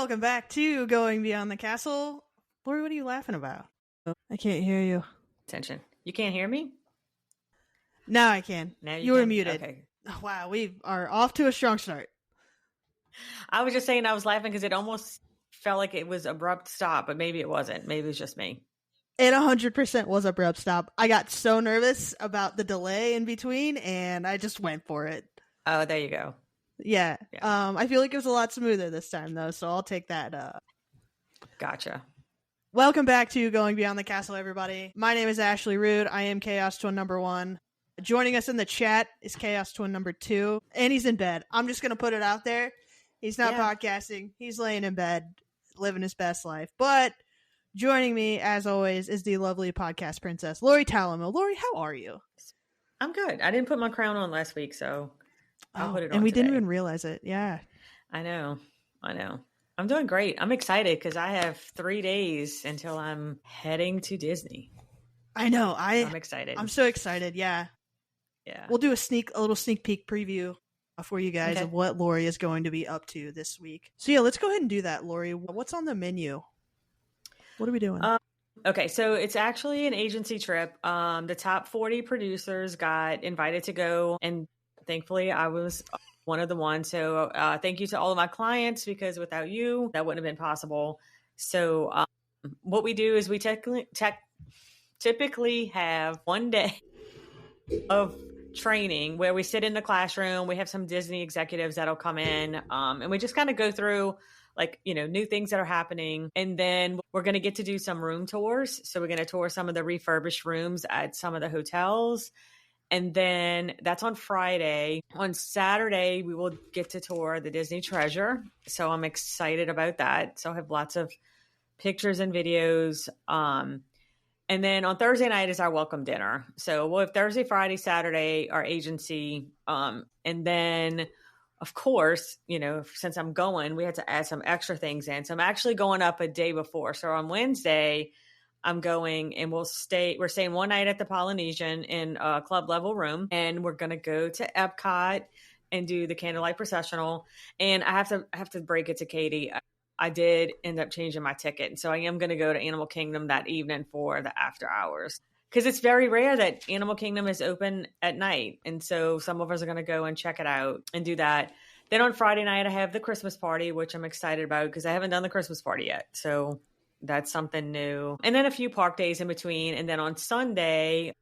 Welcome back to Going Beyond the Castle. Lori, what are you laughing about? I can't hear you. Attention. You can't hear me? Now I can. Now you were can? muted. Okay. Wow, we are off to a strong start. I was just saying I was laughing because it almost felt like it was abrupt stop, but maybe it wasn't. Maybe it was just me. It 100% was abrupt stop. I got so nervous about the delay in between, and I just went for it. Oh, there you go. Yeah. I feel like it was a lot smoother this time, though, so I'll take that. Gotcha. Welcome back to Going Beyond the Castle, everybody. My name is Ashley Rude. I am Chaos Twin number 1. Joining us in the chat is Chaos Twin number 2, and he's in bed. I'm just going to put it out there. He's not podcasting. He's laying in bed, living his best life. But joining me, as always, is the lovely podcast princess, Lori Talamo. Lori, how are you? I'm good. I didn't put my crown on last week, so I'll put it on and we today. didn't even realize it. Yeah. I know. I'm doing great. I'm excited because I have 3 days until I'm heading to Disney. I know. I'm excited. I'm so excited. Yeah. Yeah. We'll do a little sneak peek preview for you guys of what Lori is going to be up to this week. So yeah, let's go ahead and do that, Lori. What's on the menu? What are we doing? Okay, so it's actually an agency trip. The top 40 producers got invited to go, and thankfully I was one of the ones. So thank you to all of my clients, because without you, that wouldn't have been possible. So what we do is we typically have 1 day of training where we sit in the classroom. We have some Disney executives that'll come in, and we just kind of go through new things that are happening. And then we're going to get to do some room tours. So we're going to tour some of the refurbished rooms at some of the hotels. And then that's on Friday. On Saturday, we will get to tour the Disney Treasure. So I'm excited about that. So I have lots of pictures and videos. And then on Thursday night is our welcome dinner. So we'll have Thursday, Friday, Saturday, our agency. And then, of course, since I'm going, we had to add some extra things in. So I'm actually going up a day before. So on Wednesday, I'm going and we're staying 1 night at the Polynesian in a club level room. And we're going to go to Epcot and do the Candlelight Processional. And I have to break it to Katie. I did end up changing my ticket. So I am going to go to Animal Kingdom that evening for the after hours, because it's very rare that Animal Kingdom is open at night. And so some of us are going to go and check it out and do that. Then on Friday night, I have the Christmas party, which I'm excited about because I haven't done the Christmas party yet. So that's something new. And then a few park days in between. And then on Sunday,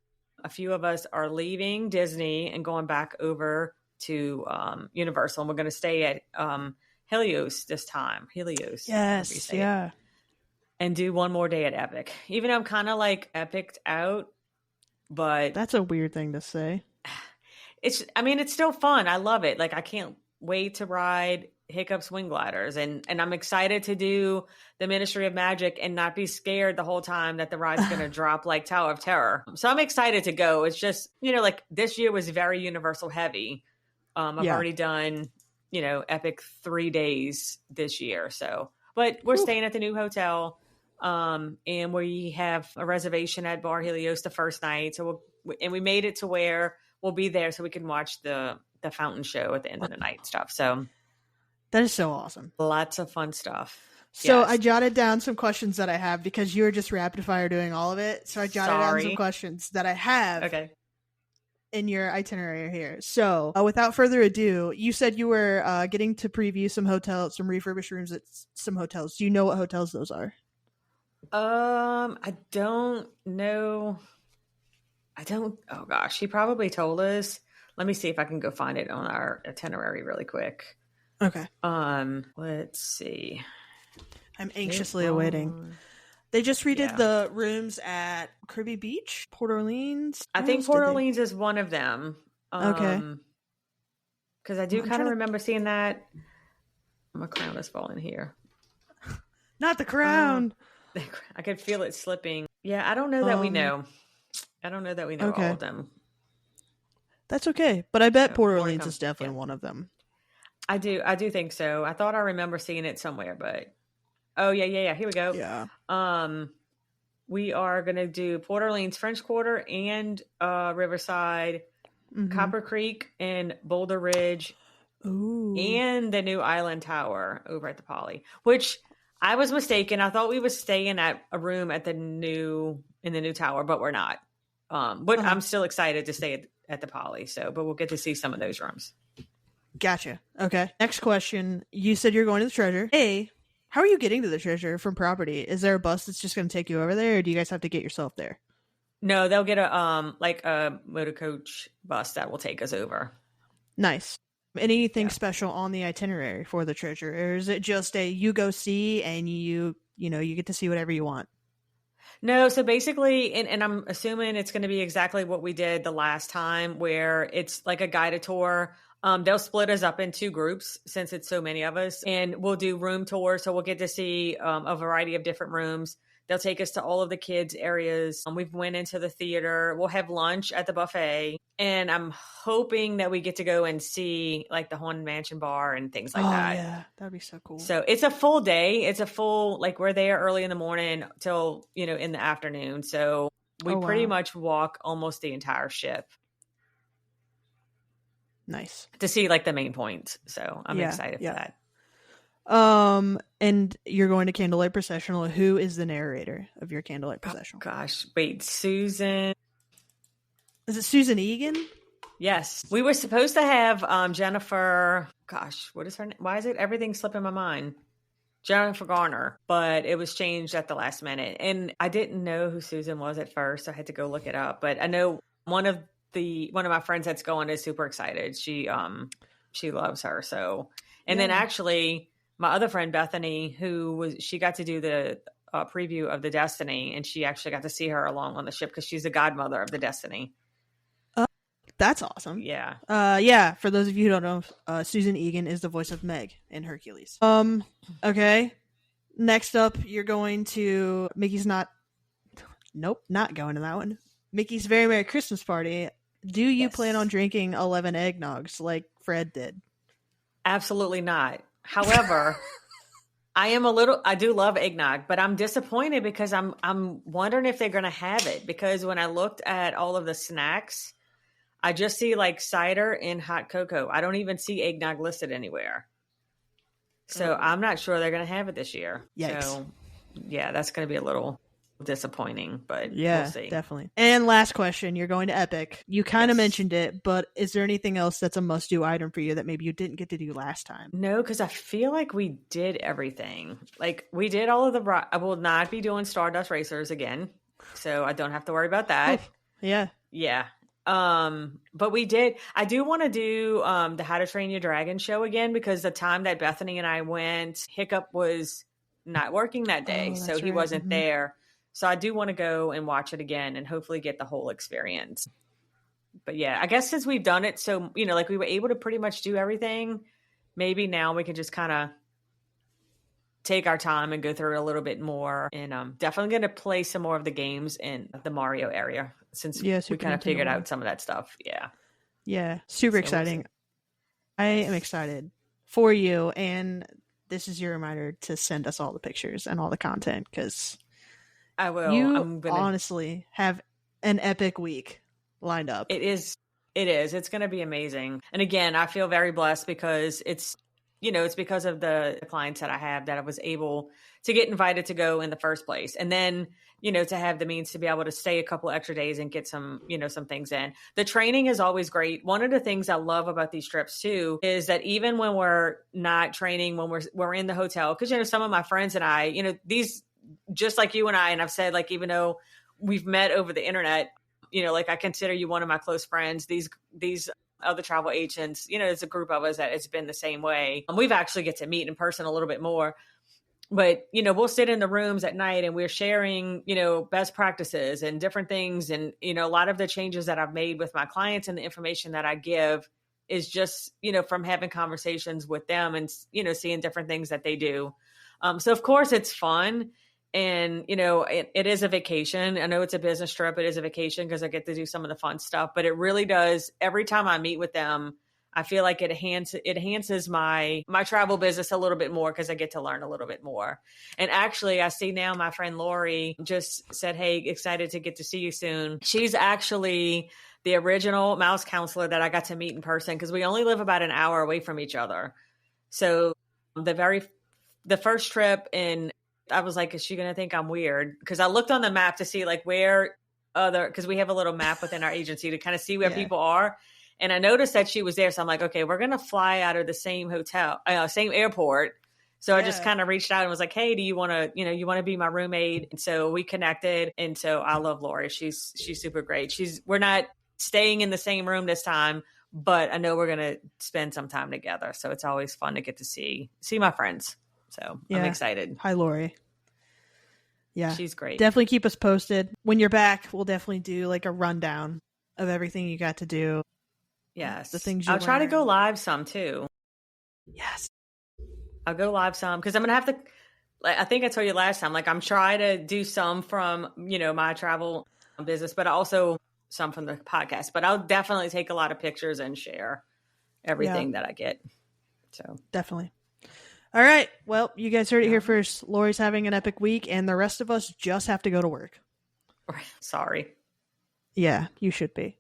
a few of us are leaving Disney and going back over to Universal. And we're going to stay at Helios this time. Helios. Yes. Yeah. And do one more day at Epic. Even though I'm kind of like Epic'd out, but that's a weird thing to say. It's still fun. I love it. Like, I can't wait to ride Hiccup swing gliders, and I'm excited to do the Ministry of Magic and not be scared the whole time that the ride's going to drop like Tower of Terror. So I'm excited to go. It's just, like this year was very Universal heavy. I've already done, Epic 3 days this year. So, but we're staying at the new hotel. And we have a reservation at Bar Helios the first night. So we made it to where we'll be there so we can watch the fountain show at the end of the night stuff. So that is so awesome. Lots of fun stuff. So yes. I jotted down some questions that I have because you were just rapid fire doing all of it. So I jotted down some questions that I have in your itinerary here. So without further ado, you said you were getting to preview some refurbished rooms at some hotels. Do you know what hotels those are? I don't know. Oh gosh, he probably told us. Let me see if I can go find it on our itinerary really quick. Okay. Let's see. I'm anxiously awaiting. They just redid the rooms at Caribbean Beach, Port Orleans. I think Port Orleans is one of them. Okay. Because I do kind of remember seeing that. My crown is falling here. Not the crown. I could feel it slipping. Yeah, I don't know that we know. I don't know that we know all of them. That's okay. But I bet Port Orleans is definitely one of them. I do think so. I thought I remember seeing it somewhere, but yeah. Here we go. Yeah. We are gonna do Port Orleans, French Quarter, and Riverside, Copper Creek, and Boulder Ridge, Ooh. and the new island tower over at the Poly, which I was mistaken. I thought we was staying at a room at in the new tower, but we're not. But Uh-huh. I'm still excited to stay at the Poly. So, but we'll get to see some of those rooms. Gotcha. Okay. Next question. You said you're going to the treasure. A, how are you getting to the treasure from property? Is there a bus that's just going to take you over there, or do you guys have to get yourself there? No, they'll get a motor coach bus that will take us over. Nice. Anything Yeah. special on the itinerary for the treasure, or is it just a you go see and you get to see whatever you want? No, so basically, and I'm assuming it's going to be exactly what we did the last time, where it's like a guided tour. They'll split us up in 2 groups since it's so many of us, and we'll do room tours. So we'll get to see a variety of different rooms. They'll take us to all of the kids' areas. We've went into the theater. We'll have lunch at the buffet, and I'm hoping that we get to go and see like the Haunted Mansion bar and things like that. Yeah, that'd be so cool. So it's a full day. It's a full, like we're there early in the morning till, in the afternoon. So we pretty much walk almost the entire ship. Nice. To see like the main points. So I'm excited for that. And you're going to Candlelight Processional. Who is the narrator of your Candlelight Processional? Oh, gosh, wait, Susan. Is it Susan Egan? Yes. We were supposed to have Jennifer. Gosh, what is her name? Why is it everything slipping my mind? Jennifer Garner, but it was changed at the last minute. And I didn't know who Susan was at first. So I had to go look it up. But I know one of my friends that's going is super excited. She loves her. So, and then actually my other friend Bethany, she got to do the preview of the Destiny, and she actually got to see her along on the ship because she's the godmother of the Destiny. That's awesome. Yeah. Yeah. For those of you who don't know, Susan Egan is the voice of Meg in Hercules. Okay. Next up, you're going to Mickey's not going to that one. Mickey's Very Merry Christmas Party. Do you plan on drinking 11 eggnogs like Fred did? Absolutely not. However, I do love eggnog, but I'm disappointed because I'm wondering if they're going to have it, because when I looked at all of the snacks, I just see like cider and hot cocoa. I don't even see eggnog listed anywhere. So I'm not sure they're going to have it this year. Yikes. So yeah, that's going to be a little disappointing, but yeah, we'll see. Definitely. And last question, you're going to Epic. You kind of mentioned it, but is there anything else that's a must-do item for you that maybe you didn't get to do last time? No, because I feel like we did everything. Like we did all of I will not be doing Stardust Racers again, so I don't have to worry about that. Yeah. But we did. I do want to do the How to Train Your Dragon show again, because the time that Bethany and I went, Hiccup was not working that day, so he wasn't there. So I do want to go and watch it again and hopefully get the whole experience. But yeah, I guess since we've done it, so, like we were able to pretty much do everything, maybe now we can just kind of take our time and go through it a little bit more. And I'm definitely going to play some more of the games in the Mario area since we kind of figured out some of that stuff. Yeah. Yeah. Super exciting. I am excited for you. And this is your reminder to send us all the pictures and all the content, because I will. You honestly have an epic week lined up. It is. It's going to be amazing. And again, I feel very blessed because it's because of the clients that I have that I was able to get invited to go in the first place. And then, to have the means to be able to stay a couple extra days and get some, some things in. The training is always great. One of the things I love about these trips too is that even when we're not training, when we're in the hotel, because, some of my friends and I, these, just like you and I've said, like, even though we've met over the internet, like I consider you one of my close friends, these other travel agents, it's a group of us that it's been the same way. And we've actually get to meet in person a little bit more, but, we'll sit in the rooms at night and we're sharing, best practices and different things. And, a lot of the changes that I've made with my clients and the information that I give is just, from having conversations with them and, seeing different things that they do. So of course it's fun. And, it is a vacation. I know it's a business trip. It is a vacation because I get to do some of the fun stuff, but it really does. Every time I meet with them, I feel like it enhances my travel business a little bit more because I get to learn a little bit more. And actually, I see now my friend Lori just said, "Hey, excited to get to see you soon." She's actually the original mouse counselor that I got to meet in person, because we only live about an hour away from each other. So the first trip, and I was like, is she going to think I'm weird? Because I looked on the map to see like where because we have a little map within our agency to kind of see where people are. And I noticed that she was there. So I'm like, okay, we're going to fly out of the same same airport. So I just kind of reached out and was like, hey, do you want to, you want to be my roommate? And so we connected. And so I love Lori. She's super great. We're not staying in the same room this time, but I know we're going to spend some time together. So it's always fun to get to see my friends. So I'm excited. Hi, Lori. Yeah. She's great. Definitely keep us posted. When you're back, we'll definitely do like a rundown of everything you got to do. Yes. The things I'll try to go live some too. Yes. I'll go live some because I'm going to have to, I think I told you last time, like I'm trying to do some from, my travel business, but also some from the podcast. But I'll definitely take a lot of pictures and share everything that I get. So definitely. All right. Well, you guys heard it here first. Lori's having an epic week, and the rest of us just have to go to work. Sorry. Yeah, you should be.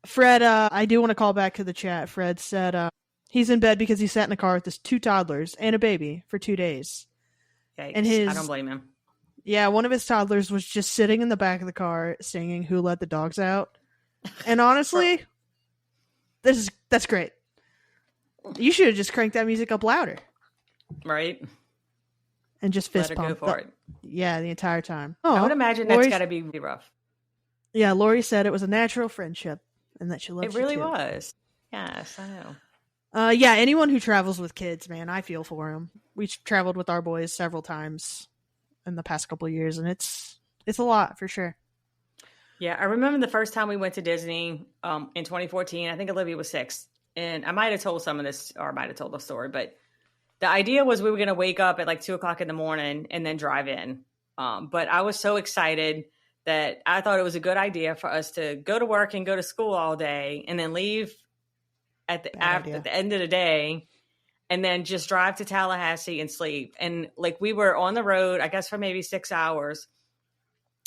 Fred, I do want to call back to the chat. Fred said he's in bed because he sat in the car with his 2 toddlers and a baby for 2 days. Yikes. And I don't blame him. Yeah, one of his toddlers was just sitting in the back of the car singing "Who Let the Dogs Out?" And honestly, that's great. You should have just cranked that music up louder. Right. And just fist Let her pump. go for it. Yeah, the entire time. I would imagine that's got to be rough. Yeah, Lori said it was a natural friendship and that she loved you. It really too. was. Yes, I know. Yeah, anyone who travels with kids, man, I feel for them. We've traveled with our boys several times in the past couple of years, and it's a lot for sure. Yeah, I remember the first time we went to Disney in 2014. I think Olivia was 6, and I might have told some of this, or I might have told the story, but the idea was we were going to wake up at like 2:00 in the morning and then drive in. But I was so excited that I thought it was a good idea for us to go to work and go to school all day and then leave at the end of the day and then just drive to Tallahassee and sleep. And like we were on the road, I guess for maybe 6 hours.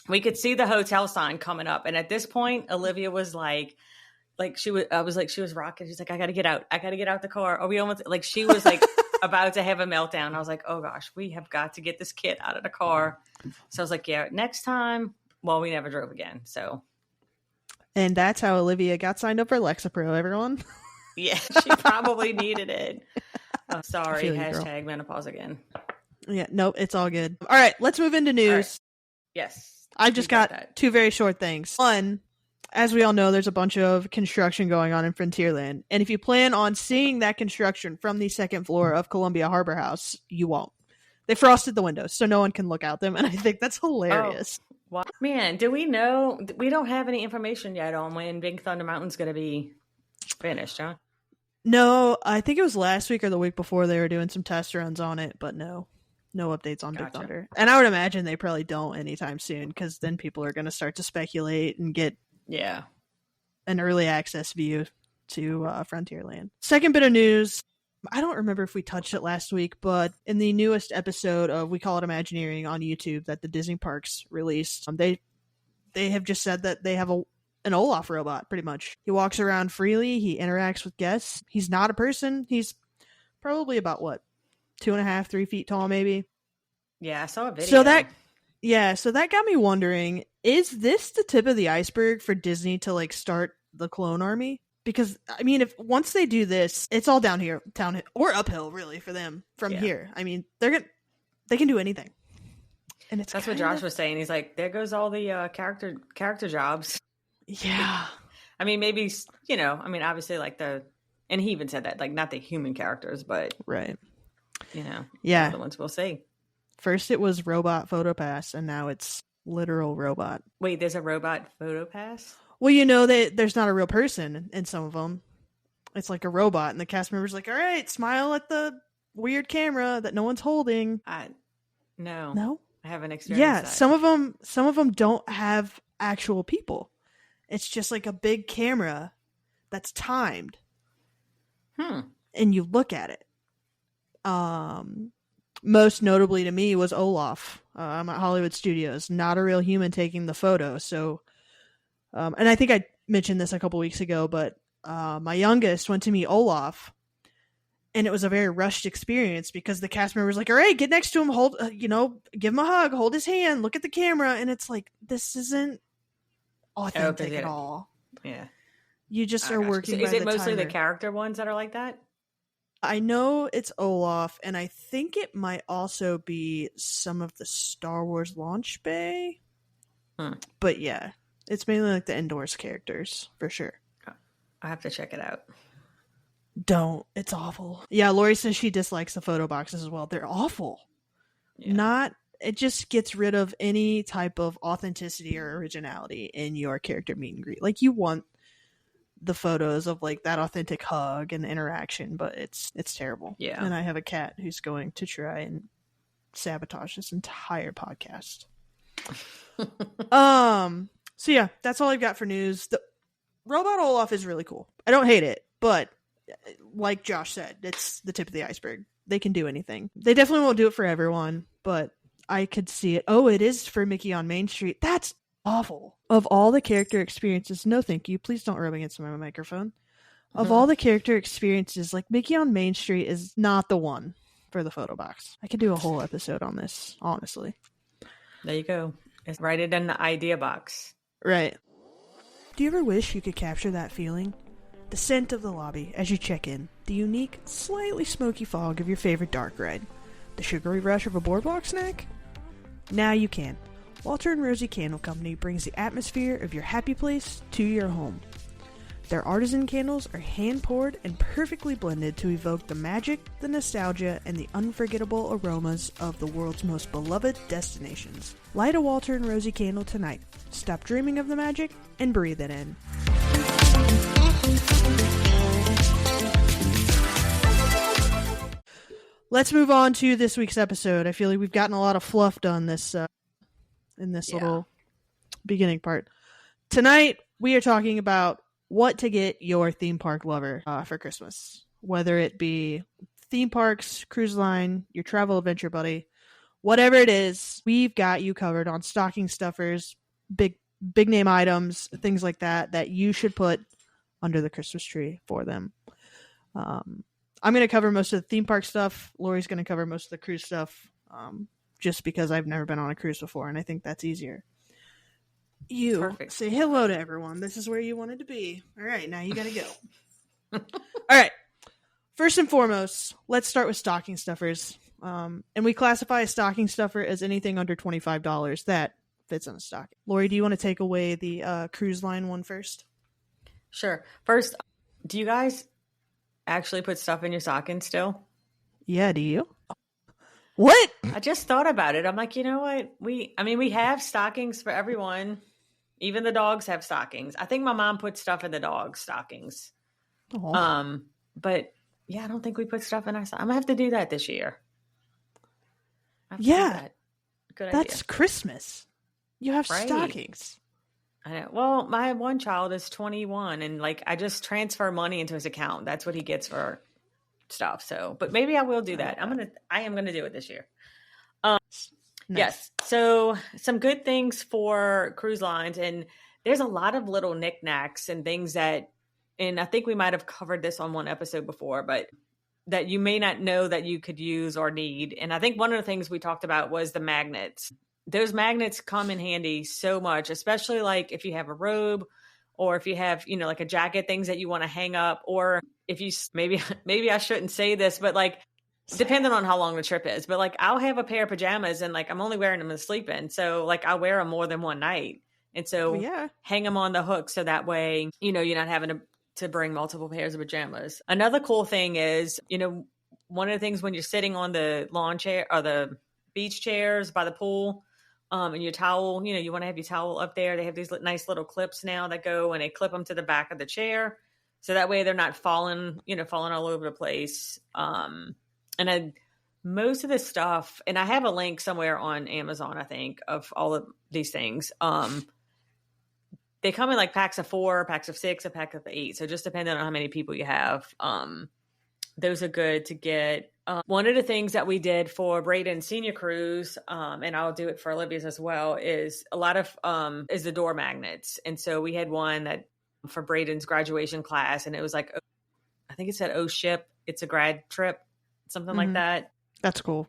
We could see the hotel sign coming up. And at this point, Olivia was she was rocking. She's like, I got to get out. I got to get out the car. Are we almost like, she was like about to have a meltdown. I was like, oh gosh, we have got to get this kid out of the car. So I was like, yeah, next time. Well, we never drove again. So. And that's how Olivia got signed up for Lexapro, everyone. Yeah, she probably needed it. Oh, sorry. Hashtag menopause again. Yeah, nope, it's all good. All right, let's move into news. Right. Yes. I've just got 2 very short things. One, as we all know, there's a bunch of construction going on in Frontierland. And if you plan on seeing that construction from the 2nd floor of Columbia Harbor House, you won't. They frosted the windows so no one can look out them. And I think that's hilarious. Oh, wow. Man, do we know? We don't have any information yet on when Big Thunder Mountain's going to be finished, huh? No, I think it was last week or the week before they were doing some test runs on it, but no updates on Big Thunder. And I would imagine they probably don't anytime soon because then people are going to start to speculate and get an early access view to Frontierland. Second bit of news, I don't remember if we touched it last week, but in the newest episode of We Call It Imagineering on YouTube that the Disney parks released, they have just said that they have an Olaf robot, pretty much. He walks around freely. He interacts with guests. He's not a person. He's probably about, 2.5, 3 feet tall, maybe. Yeah, I saw a video. So that got me wondering, is this the tip of the iceberg for Disney to, start the clone army? Because, I mean, if once they do this, it's all downhill, or uphill, really, for them from here. I mean, they can do anything. And that's what Josh was saying. He's like, there goes all the character jobs. Yeah. I mean, maybe, obviously and he even said that, not the human characters, but. Right. The ones we'll see. First it was robot photo pass, and now it's literal robot. Wait, there's a robot photo pass? Well, there's not a real person in some of them. It's like a robot, and the cast member's like, all right, smile at the weird camera that no one's holding. No? I haven't experienced that. Yeah, some of them don't have actual people. It's just like a big camera that's timed. And you look at it. Most notably to me was Olaf. I'm at Hollywood Studios, not a real human taking the photo. So, and I think I mentioned this a couple weeks ago, but my youngest went to meet Olaf, and it was a very rushed experience because the cast member was like, all right, get next to him, hold, give him a hug, hold his hand, look at the camera. And it's like, this isn't authentic at all. Yeah. You just are working. So is it mostly the character ones that are like that? I know it's Olaf, and I think it might also be some of the Star Wars launch bay. But yeah, it's mainly like the indoors characters for sure. I have to check it out. Don't. It's awful. Yeah, Lori says she dislikes the photo boxes as well. They're awful. Yeah. It just gets rid of any type of authenticity or originality in your character meet and greet. Like, you want the photos of like that authentic hug and interaction, but it's terrible. Yeah. And I have a cat who's going to try and sabotage this entire podcast. So yeah, that's all I've got for news. The Robot Olaf is really cool. I don't hate it, but like Josh said, it's the tip of the iceberg. They can do anything. They definitely won't do it for everyone, but I could see it. Oh, it is for Mickey on Main Street. That's awful. Of all the character experiences, no thank you. Please don't rub against my microphone. Of all the character experiences, like Mickey on Main Street is not the one for the photo box. I could do a whole episode on this, honestly. There you go. Write it in the idea box. Right. Do you ever wish you could capture that feeling? The scent of the lobby as you check in, the unique, slightly smoky fog of your favorite dark ride, the sugary rush of a boardwalk snack? Now you can. Walter and Rosie Candle Company brings the atmosphere of your happy place to your home. Their artisan candles are hand-poured and perfectly blended to evoke the magic, the nostalgia, and the unforgettable aromas of the world's most beloved destinations. Light a Walter and Rosie candle tonight. Stop dreaming of the magic and breathe it in. Let's move on to this week's episode. I feel like we've gotten a lot of fluff done in this little beginning part. Tonight, we are talking about what to get your theme park lover for Christmas. Whether it be theme parks, cruise line, your travel adventure buddy, whatever it is, we've got you covered on stocking stuffers, big name items, things like that you should put under the Christmas tree for them. I'm going to cover most of the theme park stuff. Lori's going to cover most of the cruise stuff, just because I've never been on a cruise before, and I think that's easier. Perfect. Say hello to everyone. This is where you wanted to be. All right, now you got to go. All right. First and foremost, let's start with stocking stuffers. And we classify a stocking stuffer as anything under $25 that fits in a stocking. Lori, do you want to take away the cruise line one first? Sure. First, do you guys actually put stuff in your stocking still? Yeah, do you? What? I just thought about it. I'm like, you know what? We have stockings for everyone. Even the dogs have stockings. I think my mom put stuff in the dog stockings. Oh. But yeah, I don't think we put stuff in our stockings. I'm gonna have to do that this year. Yeah. Good idea. That's Christmas. You have stockings. I know. Well, my one child is 21 and like I just transfer money into his account. That's what he gets for stuff. So, but maybe I will do that. I am gonna do it this year. Nice. Yes. So some good things for cruise lines, and there's a lot of little knickknacks and things and I think we might have covered this on one episode before, but that you may not know that you could use or need. And I think one of the things we talked about was the magnets. Those magnets come in handy so much, especially like if you have a robe or if you have, like a jacket, things that you want to hang up, or if you, maybe I shouldn't say this, but like, depending on how long the trip is, but like I'll have a pair of pajamas and like I'm only wearing them to sleep in. So like I'll wear them more than one night. And so hang them on the hook. So that way, you're not having to bring multiple pairs of pajamas. Another cool thing is, one of the things when you're sitting on the lawn chair or the beach chairs by the pool, and your towel, you want to have your towel up there. They have these nice little clips now that go and they clip them to the back of the chair. So that way they're not falling all over the place. Most of this stuff, and I have a link somewhere on Amazon, I think, of all of these things. They come in like packs of 4, packs of 6, a pack of 8. So just depending on how many people you have, those are good to get. One of the things that we did for Braden's senior cruise, and I'll do it for Olivia's as well, is a lot of is the door magnets. And so we had one that for Braden's graduation class. And it was like, I think it said, "Oh, ship, it's a grad trip," something like that. That's cool.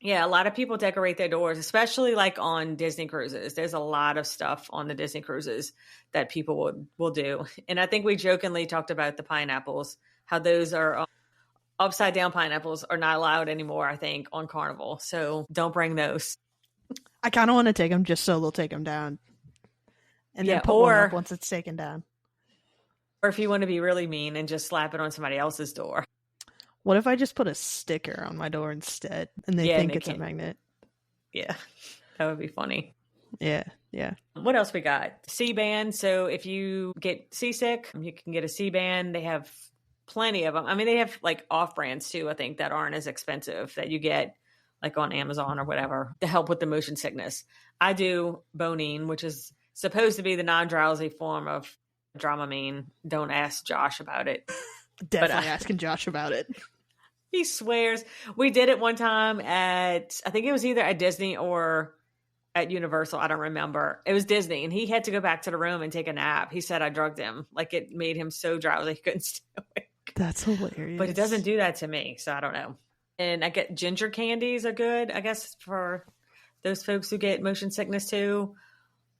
Yeah, a lot of people decorate their doors, especially like on Disney cruises. There's a lot of stuff on the Disney cruises that people will do. And I think we jokingly talked about the pineapples, how those are upside down pineapples are not allowed anymore, I think, on Carnival. So don't bring those. I kind of want to take them just so they'll take them down. And then put one up once it's taken down. Or if you want to be really mean and just slap it on somebody else's door. What if I just put a sticker on my door instead and they think it's a magnet? Yeah, that would be funny. Yeah. What else we got? C-band. So if you get seasick, you can get a C-band. They have plenty of them. I mean, they have like off-brands too, I think, that aren't as expensive that you get like on Amazon or whatever to help with the motion sickness. I do Bonine, which is supposed to be the non-drowsy form of Dramamine. Don't ask Josh about it. Definitely asking Josh about it. He swears. We did it one time at, I think it was either at Disney or at Universal. I don't remember. It was Disney, and he had to go back to the room and take a nap. He said I drugged him. Like, it made him so drowsy he couldn't stay awake. That's hilarious. But it doesn't do that to me, so I don't know. And I get ginger candies are good, I guess, for those folks who get motion sickness too.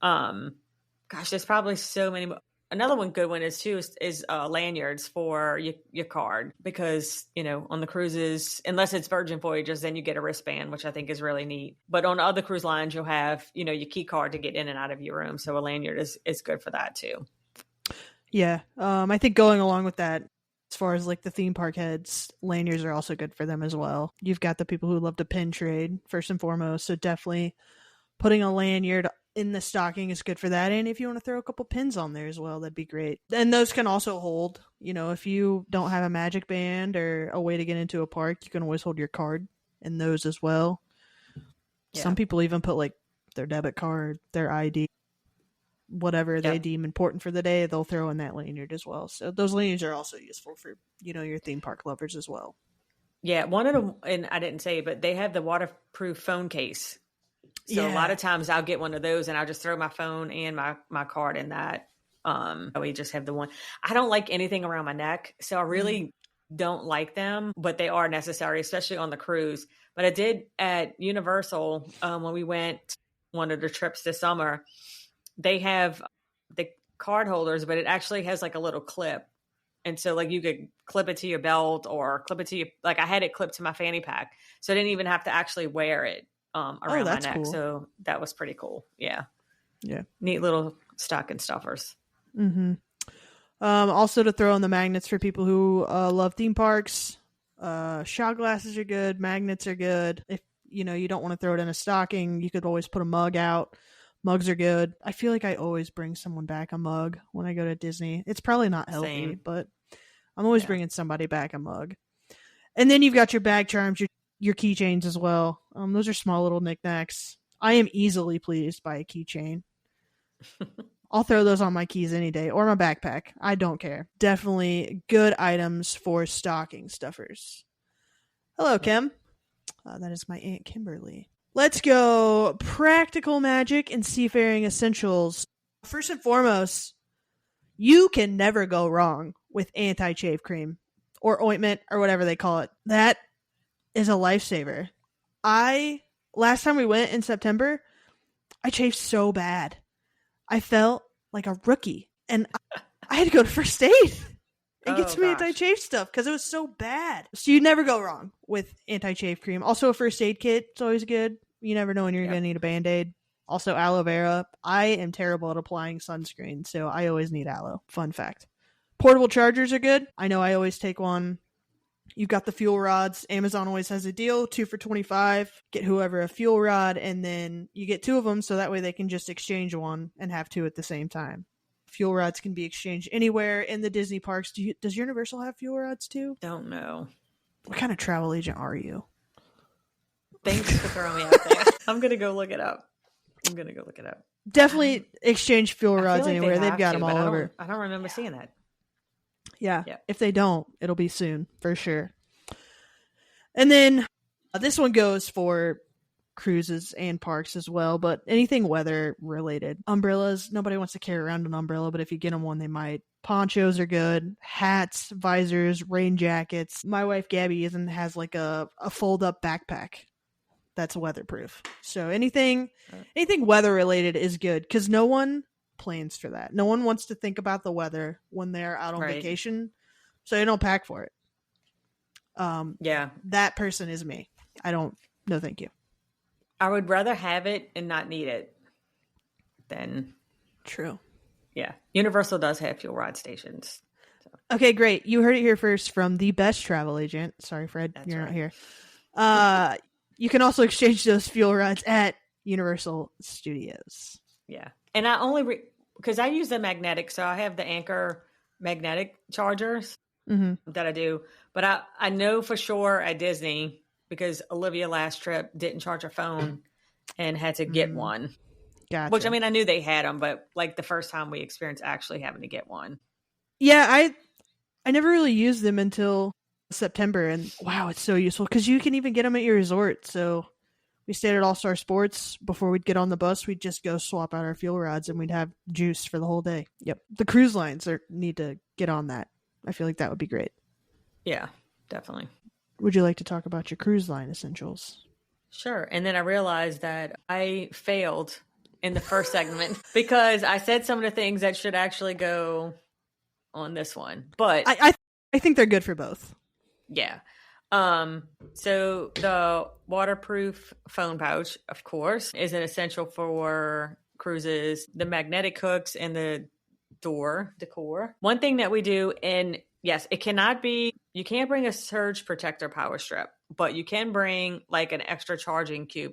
Gosh, there's probably so many more. Another good one is lanyards for your card, because, you know, on the cruises, unless it's Virgin Voyages, then you get a wristband, which I think is really neat. But on other cruise lines, you'll have, you know, your key card to get in and out of your room. So a lanyard is good for that too. Yeah. I think going along with that, as far as like the theme park heads, lanyards are also good for them as well. You've got the people who love to pin trade first and foremost. So definitely putting a lanyard in the stocking is good for that. And if you want to throw a couple pins on there as well, that'd be great. And those can also hold, you know, if you don't have a magic band or a way to get into a park, you can always hold your card in those as well. Yeah. Some people even put like their debit card, their ID, whatever they deem important for the day, they'll throw in that lanyard as well. So those lanyards are also useful for, you know, your theme park lovers as well. Yeah. One of them, and I didn't say, but they have the waterproof phone case. So a lot of times I'll get one of those and I'll just throw my phone and my card in that. We just have the one. I don't like anything around my neck, so I really don't like them, but they are necessary, especially on the cruise. But I did at Universal when we went one of the trips this summer. They have the card holders, but it actually has like a little clip. And so like you could clip it to your belt or clip it to your, like I had it clipped to my fanny pack. So I didn't even have to actually wear it around my neck. Cool. So that was pretty cool. Yeah. Neat little stocking stuffers. Mm-hmm. Also to throw in the magnets for people who love theme parks. Shot glasses are good. Magnets are good. If you know you don't want to throw it in a stocking, you could always put a mug out. Mugs are good. I feel like I always bring someone back a mug when I go to Disney. It's probably not healthy, but I'm always bringing somebody back a mug. And then you've got your bag charms, your keychains as well. Those are small little knickknacks. I am easily pleased by a keychain. I'll throw those on my keys any day or my backpack. I don't care. Definitely good items for stocking stuffers. Hello, Kim. That is my Aunt Kimberly. Let's go practical magic and seafaring essentials. First and foremost, you can never go wrong with anti-chafe cream or ointment or whatever they call it. That is a lifesaver. Last time we went in September, I chafed so bad. I felt like a rookie, and I had to go to first aid and get some anti-chafe stuff because it was so bad. So you never go wrong with anti-chafe cream. Also a first aid kit. It's always good. You never know when you're going to need a Band-Aid. Also aloe vera. I am terrible at applying sunscreen, so I always need aloe. Fun fact. Portable chargers are good. I know I always take one. You've got the fuel rods. Amazon always has a deal, 2 for $25. Get whoever a fuel rod, and then you get 2 of them, so that way they can just exchange one and have 2 at the same time. Fuel rods can be exchanged anywhere in the Disney parks. Does Universal have fuel rods too? Don't know. What kind of travel agent are you? Thanks for throwing me out there. I'm going to go look it up. Definitely exchange fuel rods anywhere. They've got them all over. I don't remember seeing that. Yeah. If they don't, it'll be soon for sure. And then this one goes for cruises and parks as well, but anything weather related. Umbrellas, nobody wants to carry around an umbrella, but if you get them one, they might. Ponchos are good. Hats, visors, rain jackets. My wife Gabby even has like a fold up backpack that's weatherproof. So anything weather related is good because no one plans for that. No one wants to think about the weather when they're out on vacation, so they don't pack for it. That person is me. I don't. No, thank you. I would rather have it and not need it than. True. Yeah. Universal does have fuel rod stations. So. Okay, great. You heard it here first from the best travel agent. Sorry, Fred, you're not here. You can also exchange those fuel rods at Universal Studios. Yeah. And I only, because I use the magnetic, so I have the Anchor magnetic chargers that I do. But I know for sure at Disney, because Olivia last trip didn't charge her phone and had to get one. Gotcha. Which, I mean, I knew they had them, but like the first time we experienced actually having to get one. Yeah, I never really used them until September, and wow, it's so useful because you can even get them at your resort. So we stayed at All Star Sports. Before we'd get on the bus, we'd just go swap out our fuel rods and we'd have juice for the whole day. Yep. The cruise lines need to get on that. I feel like that would be great. Yeah, definitely. Would you like to talk about your cruise line essentials? Sure. And then I realized that I failed in the first segment because I said some of the things that should actually go on this one. But I think they're good for both. Yeah. So the waterproof phone pouch, of course, is an essential for cruises. The magnetic hooks and the door decor. One thing that we do, and yes, it cannot be, you can't bring a surge protector power strip, but you can bring like an extra charging cube.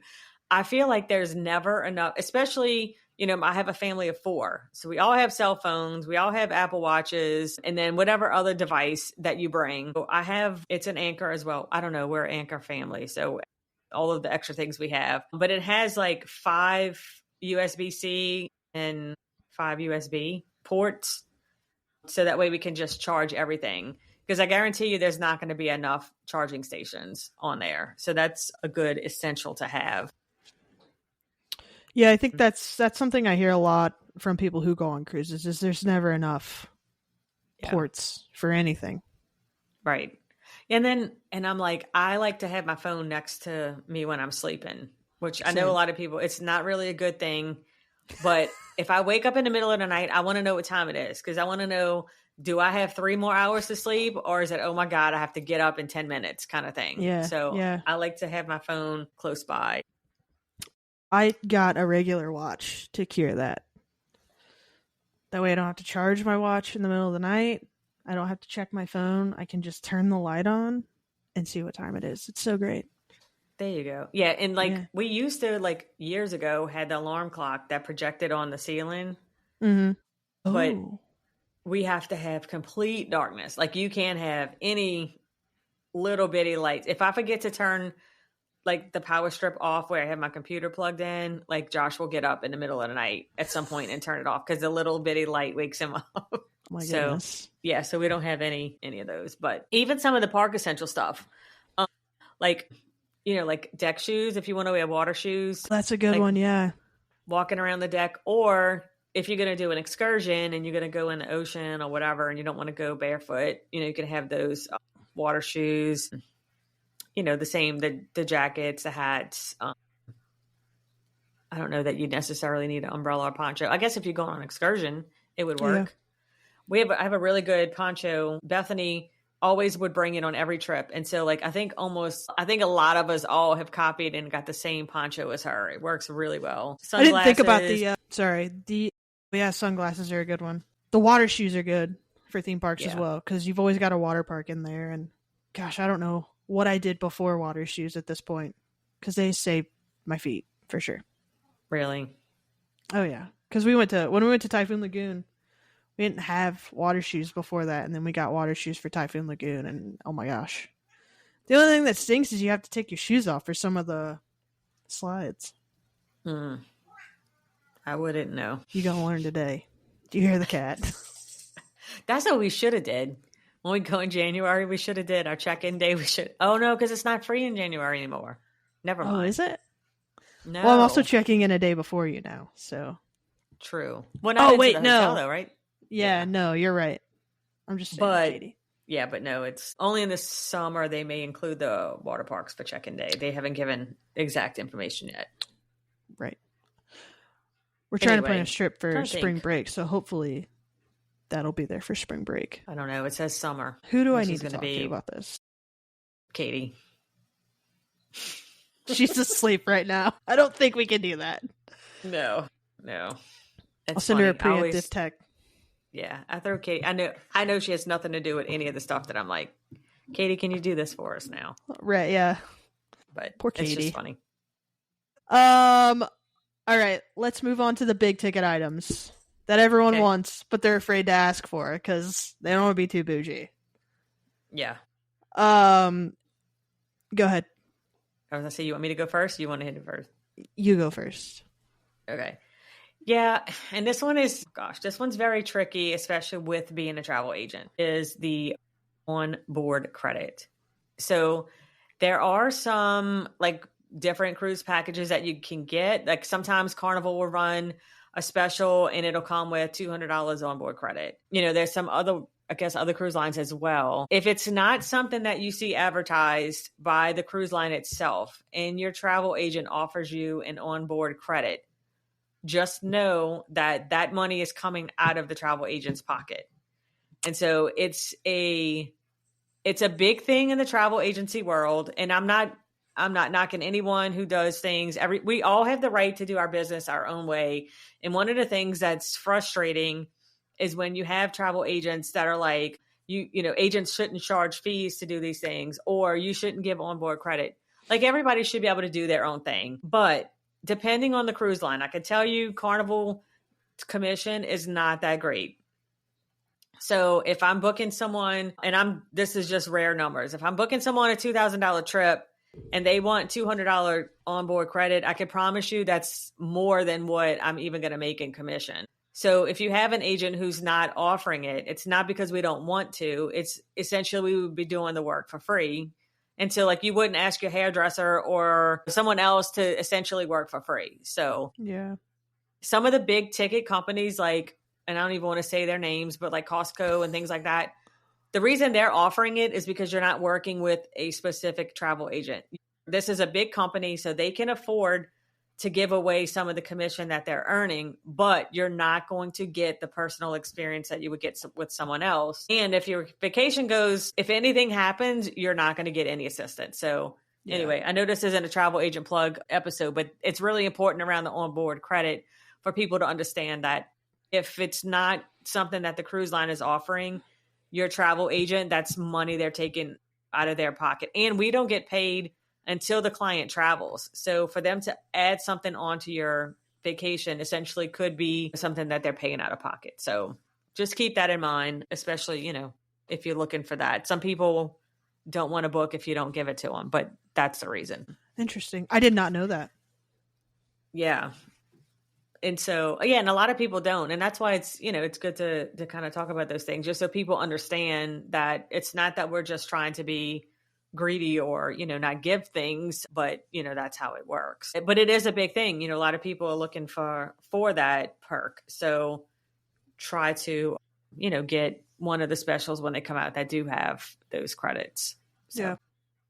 I feel like there's never enough, especially, you know, I have a family of 4. So we all have cell phones, we all have Apple Watches, and then whatever other device that you bring. So it's an Anchor as well. I don't know, we're an Anchor family. So all of the extra things we have, but it has like 5 USB-C and 5 USB ports. So that way we can just charge everything. Because I guarantee you there's not going to be enough charging stations on there. So that's a good essential to have. Yeah, I think that's something I hear a lot from people who go on cruises is there's never enough ports for anything. Right. And I'm like, I like to have my phone next to me when I'm sleeping, which I know a lot of people, it's not really a good thing. But if I wake up in the middle of the night, I want to know what time it is. Because I want to know, do I have 3 more hours to sleep? Or is it, oh my God, I have to get up in 10 minutes kind of thing. Yeah. So I like to have my phone close by. I got a regular watch to cure that. That way I don't have to charge my watch in the middle of the night. I don't have to check my phone. I can just turn the light on and see what time it is. It's so great. There you go. Yeah. And we used to, like years ago, had the alarm clock that projected on the ceiling. Mm-hmm. But we have to have complete darkness. Like you can't have any little bitty lights. If I forget to turn like the power strip off where I have my computer plugged in, like Josh will get up in the middle of the night at some point and turn it off because the little bitty light wakes him up. Oh my goodness. Yeah, so we don't have any of those. But even some of the park essential stuff, like, you know, like deck shoes, if you want to wear water shoes. That's a good one, yeah. Walking around the deck, or if you're going to do an excursion and you're going to go in the ocean or whatever and you don't want to go barefoot, you know, you can have those water shoes. You know, the same, the jackets, the hats. I don't know that you necessarily need an umbrella or poncho. I guess if you go on an excursion, it would work. Yeah. I have a really good poncho. Bethany always would bring it on every trip. And so like, I think a lot of us all have copied and got the same poncho as her. It works really well. Sunglasses. I didn't think about sunglasses are a good one. The water shoes are good for theme parks as well. Cause you've always got a water park in there. And gosh, I don't know what I did before water shoes at this point, because they save my feet for sure. Really? Oh yeah, because when we went to Typhoon Lagoon, we didn't have water shoes before that, and then we got water shoes for Typhoon Lagoon, and oh my gosh, the only thing that stinks is you have to take your shoes off for some of the slides. I wouldn't know. You gonna learn today. Do you hear the cat? That's what we should have did. When we go in January, we should have did our check-in day. Oh, no, because it's not free in January anymore. Never mind. Oh, is it? No. Well, I'm also checking in a day before you now, so. True. Well, not into wait, the hotel, no. though, right? Yeah, no, you're right. I'm just saying, But Katie. yeah, but no, it's only in the summer they may include the water parks for check-in day. They haven't given exact information yet. Right. We're trying to plan Anyway, a trip for trying to spring think. break, so hopefully that'll be there for spring break. I don't know. It says summer. Who do I which need is to gonna talk to be about this? Katie. She's asleep right now. I don't think we can do that. No. It's I'll send her a funny. preemptive text. Yeah, I throw Katie. I know she has nothing to do with any of the stuff that I'm like, Katie, can you do this for us now? Right, yeah. But Poor it's Katie. just funny. All right, let's move on to the big ticket items that everyone wants, but they're afraid to ask for because they don't want to be too bougie. Yeah. Go ahead. I was gonna say, you want me to go first? You want to hit it first? You go first. Okay. Yeah, and this one's very tricky, especially with being a travel agent, is the onboard credit. So there are some like different cruise packages that you can get. Like sometimes Carnival will run a special and it'll come with $200 onboard credit. There's some other cruise lines as well. If it's not something that you see advertised by the cruise line itself and your travel agent offers you an onboard credit, just know that that money is coming out of the travel agent's pocket. And so it's a big thing in the travel agency world. And I'm not knocking anyone who does things. We all have the right to do our business our own way. And one of the things that's frustrating is when you have travel agents that are like, agents shouldn't charge fees to do these things, or you shouldn't give onboard credit. Like everybody should be able to do their own thing. But depending on the cruise line, I can tell you Carnival commission is not that great. So if I'm booking someone, and this is just rare numbers. If I'm booking someone a $2,000 trip and they want $200 onboard credit, I can promise you that's more than what I'm even going to make in commission. So if you have an agent who's not offering it, it's not because we don't want to. It's essentially we would be doing the work for free. And so like you wouldn't ask your hairdresser or someone else to essentially work for free. So yeah, some of the big ticket companies like, and I don't even want to say their names, but like Costco and things like that, the reason they're offering it is because you're not working with a specific travel agent. This is a big company, so they can afford to give away some of the commission that they're earning, but you're not going to get the personal experience that you would get with someone else. And if your vacation goes, if anything happens, you're not going to get any assistance. So anyway, I know this isn't a travel agent plug episode, but it's really important around the onboard credit for people to understand that if it's not something that the cruise line is offering, your travel agent, that's money they're taking out of their pocket. And we don't get paid until the client travels. So for them to add something onto your vacation essentially could be something that they're paying out of pocket. So just keep that in mind, especially, if you're looking for that. Some people don't want to book if you don't give it to them, but that's the reason. Interesting. I did not know that. Yeah. And so, and a lot of people don't. And that's why it's, it's good to kind of talk about those things just so people understand that it's not that we're just trying to be greedy or, not give things, but, that's how it works. But it is a big thing. A lot of people are looking for that perk. So try to, get one of the specials when they come out that do have those credits. So. Yeah.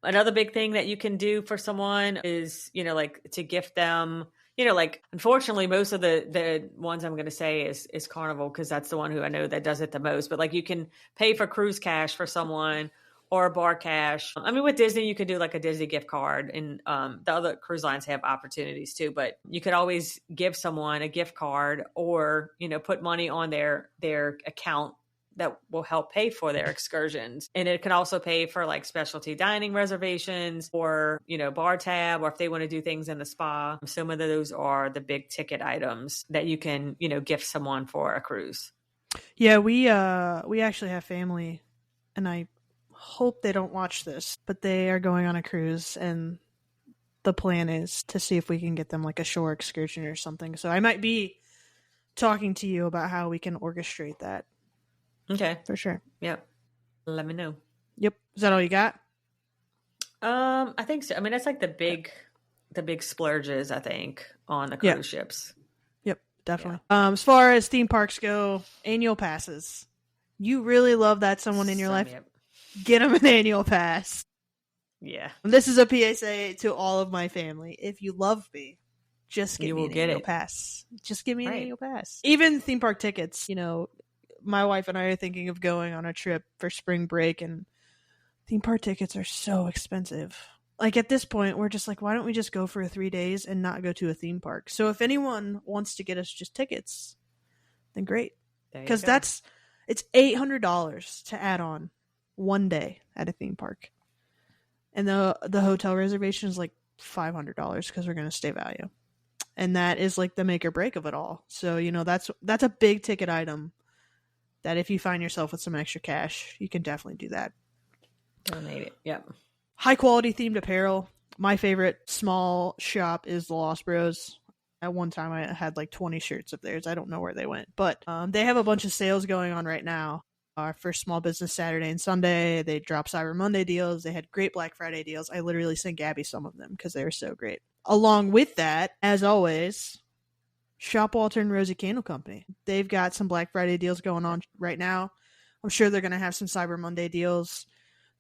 Another big thing that you can do for someone is, like to gift them, like unfortunately most of the ones I'm going to say is Carnival because that's the one who I know that does it the most. But like you can pay for cruise cash for someone or bar cash. I mean, with Disney, you could do like a Disney gift card, and the other cruise lines have opportunities too. But you could always give someone a gift card or, put money on their account that will help pay for their excursions. And it can also pay for like specialty dining reservations or, bar tab, or if they want to do things in the spa. Some of those are the big ticket items that you can, gift someone for a cruise. Yeah, we actually have family, and I hope they don't watch this, but they are going on a cruise, and the plan is to see if we can get them like a shore excursion or something. So I might be talking to you about how we can orchestrate that. Okay. For sure. Yep. Let me know. Yep. Is that all you got? I think so. I mean, that's like the big the big splurges, I think, on the Yeah. cruise ships. Yep, definitely. As far as theme parks go, annual passes. You really love that someone in your life. Yep. Get them an annual pass. Yeah. This is a PSA to all of my family. If you love me, just give me an annual pass. Just give me an annual pass. Even theme park tickets. You know, my wife and I are thinking of going on a trip for spring break, and theme park tickets are so expensive. Like, at this point, we're just like, why don't we just go for 3 days and not go to a theme park? So if anyone wants to get us just tickets, then great. Because it's $800 to add on 1 day at a theme park. And the hotel reservation is like $500 because we're going to stay value. And that is like the make or break of it all. So, you know, that's a big ticket item that if you find yourself with some extra cash, you can definitely do that. Donate it. Yep. High quality themed apparel. My favorite small shop is the Lost Bros. At one time, I had like 20 shirts of theirs. I don't know where they went, but they have a bunch of sales going on right now. For Small Business Saturday and Sunday, they dropped Cyber Monday deals. They had great Black Friday deals. I literally sent Gabby some of them because they were so great. Along with that, as always, Shop Walter and Rosie Candle Company. They've got some Black Friday deals going on right now. I'm sure they're going to have some Cyber Monday deals.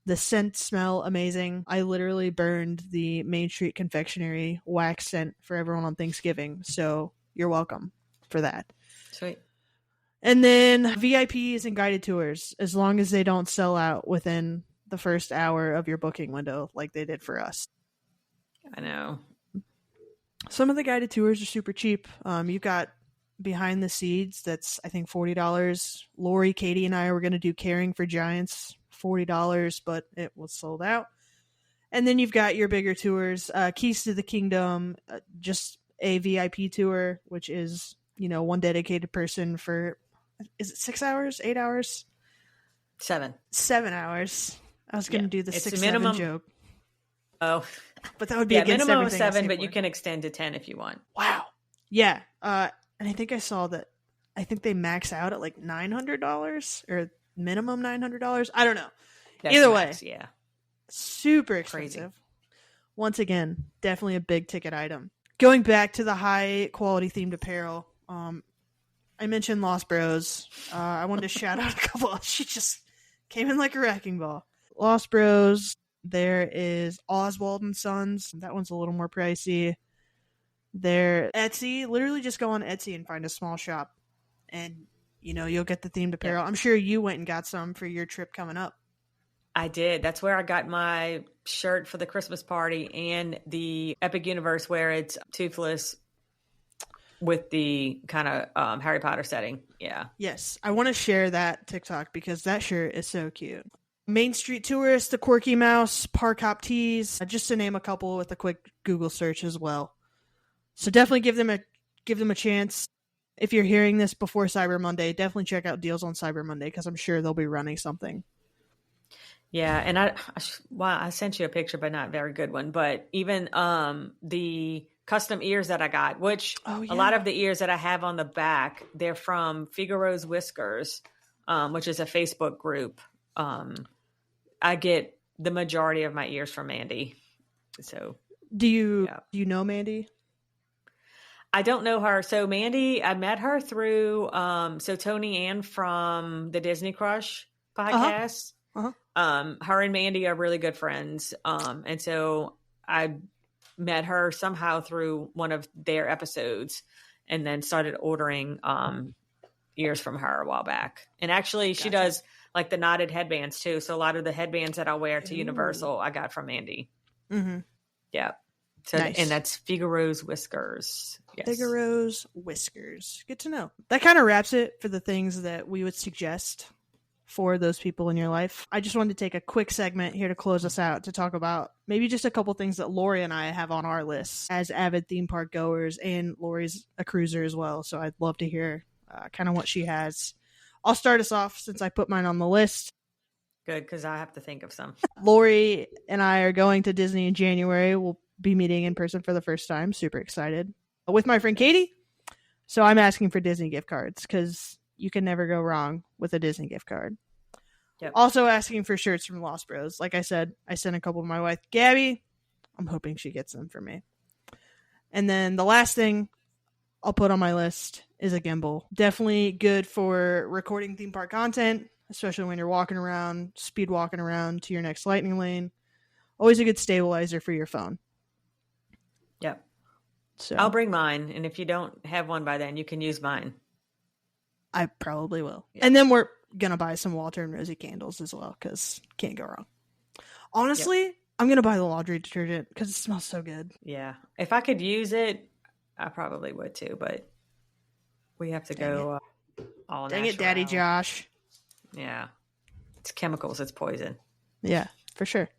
The scents smell amazing. I literally burned the Main Street Confectionery wax scent for everyone on Thanksgiving. So you're welcome for that. Sweet. And then VIPs and guided tours, as long as they don't sell out within the first hour of your booking window like they did for us. I know. Some of the guided tours are super cheap. You've got Behind the Seeds, that's I think $40. Lori, Katie, and I were going to do Caring for Giants, $40, but it was sold out. And then you've got your bigger tours, Keys to the Kingdom, just a VIP tour, which is, you know, one dedicated person for, is it 6 hours, 8 hours? 7 hours. I was going to do the it's 6 minimum 7 joke. Oh, but that would be against minimum of everything 7, but you can extend to 10 if you want. Wow. Yeah. And I think I saw that. I think they max out at like $900 or minimum $900. I don't know. That's Either max, way, yeah, super expensive. Crazy. Once again, definitely a big ticket item. Going back to the high quality themed apparel, I mentioned Lost Bros. I wanted to shout out a couple. She just came in like a wrecking ball. Lost Bros. There is Oswald and Sons. That one's a little more pricey. There, Etsy. Literally, just go on Etsy and find a small shop, and you know you'll get the themed apparel. Yeah. I'm sure you went and got some for your trip coming up. I did. That's where I got my shirt for the Christmas party and the Epic Universe where it's toothless with the kind of Harry Potter setting. Yeah. Yes. I want to share that TikTok because that shirt is so cute. Main Street Tourist, the Quirky Mouse, Park Hop Tees, just to name a couple with a quick Google search as well. So definitely give them a chance. If you're hearing this before Cyber Monday, definitely check out deals on Cyber Monday because I'm sure they'll be running something. Yeah, and I sent you a picture, but not a very good one. But even the custom ears that I got, which a lot of the ears that I have on the back, they're from Figaro's Whiskers, which is a Facebook group. I get the majority of my ears from Mandy. So do you know Mandy? I don't know her. So Mandy, I met her through so Tony Ann from the Disney Crush podcast. Her and Mandy are really good friends. And so I met her somehow through one of their episodes and then started ordering ears from her a while back. And actually she does like the knotted headbands too. So a lot of the headbands that I wear to Universal, I got from Mandy. Mm-hmm. Yeah. So, nice. And that's Figaro's Whiskers. Yes. Figaro's Whiskers. Good to know. That kind of wraps it for the things that we would suggest for those people in your life. I just wanted to take a quick segment here to close us out to talk about maybe just a couple things that Lori and I have on our list as avid theme park goers, and Lori's a cruiser as well. So I'd love to hear kind of what she has. I'll start us off since I put mine on the list. Good, because I have to think of some. Lori and I are going to Disney in January. We'll be meeting in person for the first time. Super excited. With my friend Katie. So I'm asking for Disney gift cards because you can never go wrong with a Disney gift card. Yep. Also asking for shirts from Lost Bros. Like I said, I sent a couple to my wife, Gabby. I'm hoping she gets them for me. And then the last thing I'll put on my list is a gimbal. Definitely good for recording theme park content, especially when you're walking around, speed walking around to your next lightning lane. Always a good stabilizer for your phone. Yep. So I'll bring mine, and if you don't have one by then, you can use mine. I probably will. Yeah. And then we're going to buy some Walter and Rosie candles as well, because can't go wrong. Honestly, I'm going to buy the laundry detergent because it smells so good. Yeah. If I could use it, I probably would too, but we have to go all Dang natural. it, Daddy Josh. Yeah. It's chemicals. It's poison. Yeah, for sure.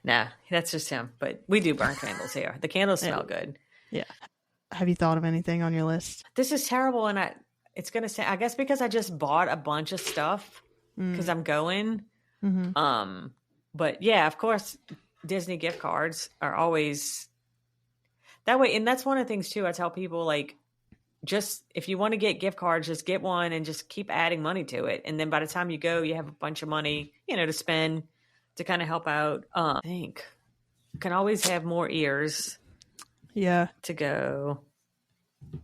Nah, that's just him. But we do burn candles here. The candles smell good. Yeah. Have you thought of anything on your list? This is terrible, and it's going to say, I guess because I just bought a bunch of stuff because I'm going. Mm-hmm. But yeah, of course, Disney gift cards are always that way. And that's one of the things too. I tell people, like, just if you want to get gift cards, just get one and just keep adding money to it. And then by the time you go, you have a bunch of money, to spend to kind of help out. I think you can always have more ears. Yeah. To go.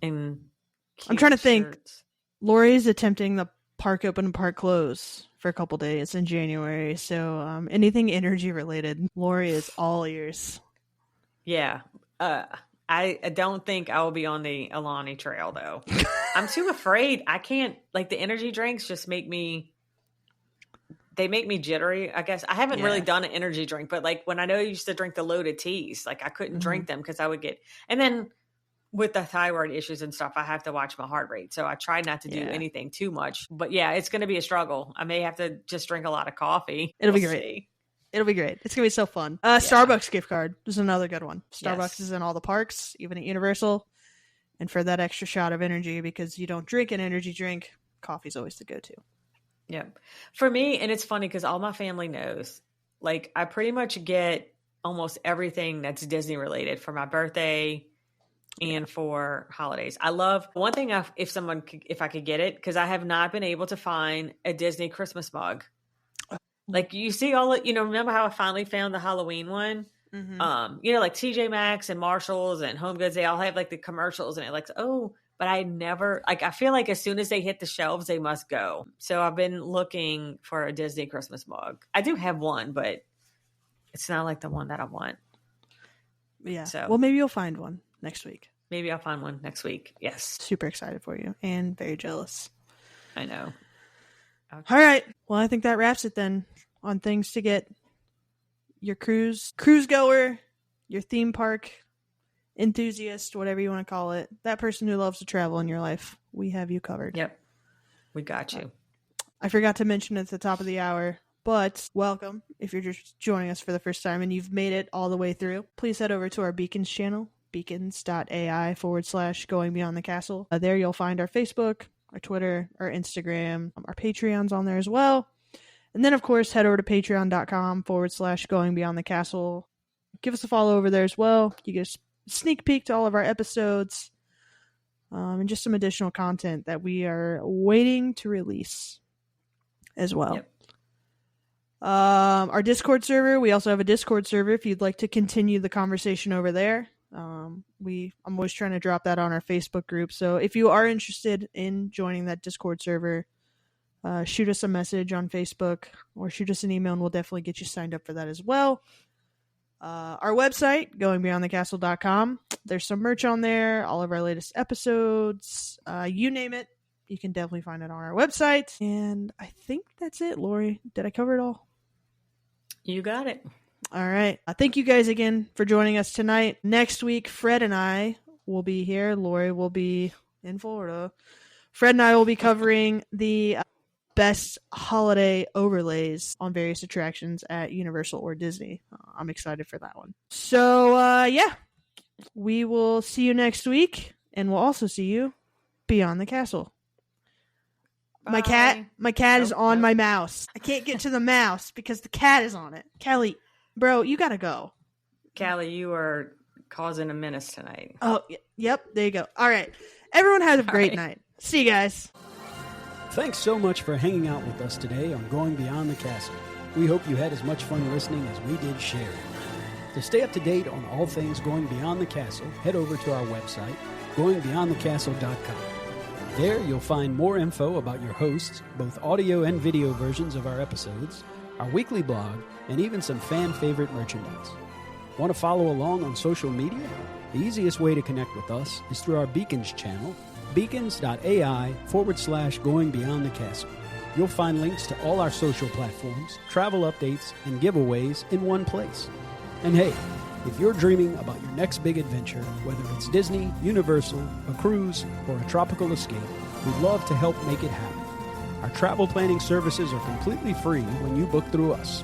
And I'm trying to think. Lori's attempting the park open and park close for a couple days in January. So anything energy related, Lori is all ears. Yeah. I don't think I will be on the Alani Trail though. I'm too afraid. I can't, like, the energy drinks just make me jittery. I guess I haven't really done an energy drink, but like when I know I used to drink the loaded teas, like I couldn't drink them because I would get, and then with the thyroid issues and stuff, I have to watch my heart rate. So I try not to do anything too much, but yeah, it's going to be a struggle. I may have to just drink a lot of coffee. It'll be great. See. It'll be great. It's going to be so fun. Starbucks gift card is another good one. Starbucks is in all the parks, even at Universal. And for that extra shot of energy, because you don't drink an energy drink, coffee's always the go-to. Yeah. For me, and it's funny because all my family knows, like, I pretty much get almost everything that's Disney related for my birthday and for holidays. I love one thing if I could get it, because I have not been able to find a Disney Christmas mug. Like, you see all it, remember how I finally found the Halloween one? Mm-hmm. Like TJ Maxx and Marshalls and Home Goods, they all have like the commercials and it like, but I never, like, I feel like as soon as they hit the shelves, they must go. So I've been looking for a Disney Christmas mug. I do have one, but it's not like the one that I want. Yeah. So, well, maybe you'll find one next week. Maybe I'll find one next week. Yes. Super excited for you and very jealous. I know. Okay. All right. Well, I think that wraps it then on things to get your cruise goer, your theme park enthusiast, whatever you want to call it, that person who loves to travel in your life. We have you covered. Yep. We got you. I forgot to mention at the top of the hour, but welcome. If you're just joining us for the first time and you've made it all the way through, please head over to our Beacons channel, beacons.ai/going beyond the castle. There you'll find our Facebook, our Twitter, our Instagram, our Patreon's on there as well. And then, of course, head over to patreon.com/going beyond the castle. Give us a follow over there as well. You get a sneak peek to all of our episodes and just some additional content that we are waiting to release as well. Yep. Our Discord server, we also have a Discord server if you'd like to continue the conversation over there. I'm always trying to drop that on our Facebook group. So if you are interested in joining that Discord server, shoot us a message on Facebook or shoot us an email and we'll definitely get you signed up for that as well. Our website, goingbeyondthecastle.com. There's some merch on there, all of our latest episodes, you name it. You can definitely find it on our website. And I think that's it, Lori. Did I cover it all? You got it. All right. Thank you guys again for joining us tonight. Next week, Fred and I will be here. Lori will be in Florida. Fred and I will be covering the best holiday overlays on various attractions at Universal or Disney. I'm excited for that one. So, we will see you next week, and we'll also see you beyond the castle. Bye. My cat is on my mouse. I can't get to the mouse because the cat is on it. Kelly, bro, you gotta go. Callie, you are causing a menace tonight. Oh, yep. There you go. All right. Everyone has a great night. See you guys. Thanks so much for hanging out with us today on Going Beyond the Castle. We hope you had as much fun listening as we did sharing. To stay up to date on all things Going Beyond the Castle, head over to our website, goingbeyondthecastle.com. There you'll find more info about your hosts, both audio and video versions of our episodes, our weekly blog, and even some fan-favorite merchandise. Want to follow along on social media? The easiest way to connect with us is through our Beacons channel, beacons.ai/Going Beyond the Castle. You'll find links to all our social platforms, travel updates, and giveaways in one place. And hey, if you're dreaming about your next big adventure, whether it's Disney, Universal, a cruise, or a tropical escape, we'd love to help make it happen. Our travel planning services are completely free when you book through us.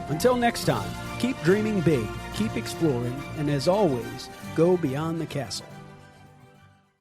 Until next time, keep dreaming big, keep exploring, and as always, go beyond the castle.